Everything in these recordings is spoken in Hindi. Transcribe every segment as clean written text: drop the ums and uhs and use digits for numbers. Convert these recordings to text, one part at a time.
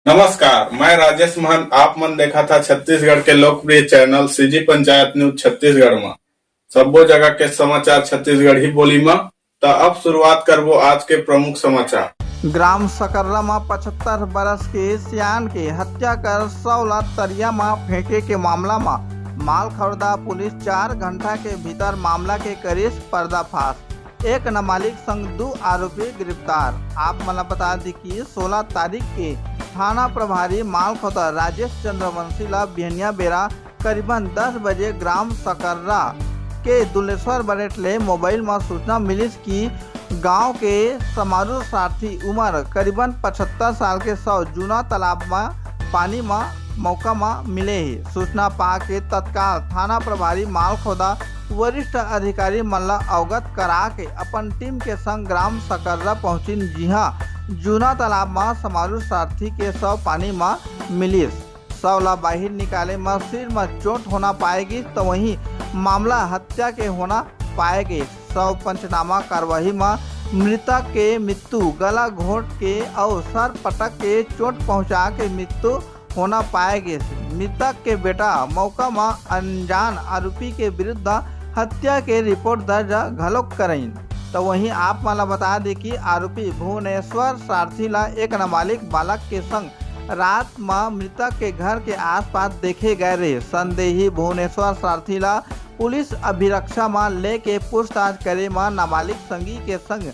नमस्कार, मैं राजेश महंत। आप मन देखा था छत्तीसगढ़ के लोकप्रिय channel CG panchayat news Chhattisgarh में सब्बो जगह के समाचार छत्तीसगढ़ी बोली में। तो अब शुरुआत करबो आज के प्रमुख समाचार। ग्राम सकर्रा में 75 बरस के सियान के हत्या कर 100 लाख तरिया में फेंके के मामला में मालखरदा पुलिस 4 घंटा के भीतर मामला के करीस पर्दाफाश। एक नाबालिग संग 2 आरोपी गिरफ्तार। आप मला बता दी कि 16 तारीख के थाना प्रभारी मालखोदा राजेश चंद्रवंशी ला बिहनिया बेरा करीबन 10 बजे ग्राम सकर्रा के दुलेश्वर बरेट ले मोबाइल में सूचना मिलिस कि गांव के समारू सारथी उम्र करीबन 75 साल के 100 जूना तालाब में पानी में मौका में मिले ही। सूचना पा के तत्काल थाना प्रभारी मालखोदा वरिष्ठ अधिकारी मल्ला अवगत करा के अपन टीम के संग ग्राम सकर्रा पहुंची। जी हाँ, जूना तालाब में समारू सारथी के 100 पानी में मिलिस। 100 ला बाहर निकाले में सिर में चोट होना पाएगी तो वहीं मामला हत्या के होना पाएगी। 100 पंचनामा कार्यवाही में मृतक के मृत्यु गला घोट के और सर पटक के चोट पहुंचा के मृत्यु होना पाएगी। मृतक के बेटा मौका में अनजान आरोपी के विरुद्ध हत्या के रिपोर्ट दर्ज घलोक करइन। तो वहीं आप मला बता दें कि आरोपी भुवनेश्वर सारथी ला एक नाबालिग बालक के संग रात में मृतक के घर के आसपास देखे गए रहे। संदेही भुवनेश्वर सारथी ला पुलिस अभिरक्षा में लेके पूछताछ करे में नाबालिग संगी के संग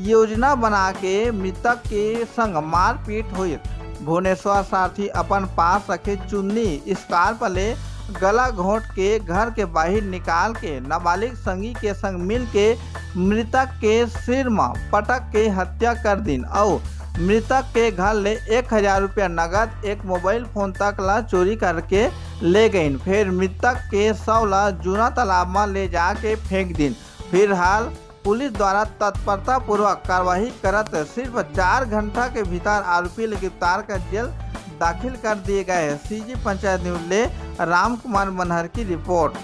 योजना बना के मृतक के संग मारपीट हुई। भुवनेश्वर सारथी अपन पास रखे चुन्नी स्कार्फ ले गला घोट के घर के बाहर निकाल के नाबालिग संगी के संग मिल के मृतक के सिर में पटक के हत्या कर दिन और मृतक के घर ले 1000 रुपया नगद, एक मोबाइल फोन तक ला चोरी करके ले गईन। फिर मृतक के 100 ला जूना तालाब में ले जाके फेंक दिन। फिलहाल पुलिस द्वारा तत्परता पूर्वक कार्रवाई करत सिर्फ 4 घंटा के भीतर आरोपी ले गिरफ्तार कर जेल दाखिल कर दिए गए। सीजी पंचायत न्यूज ले राम कुमार मनहर की रिपोर्ट।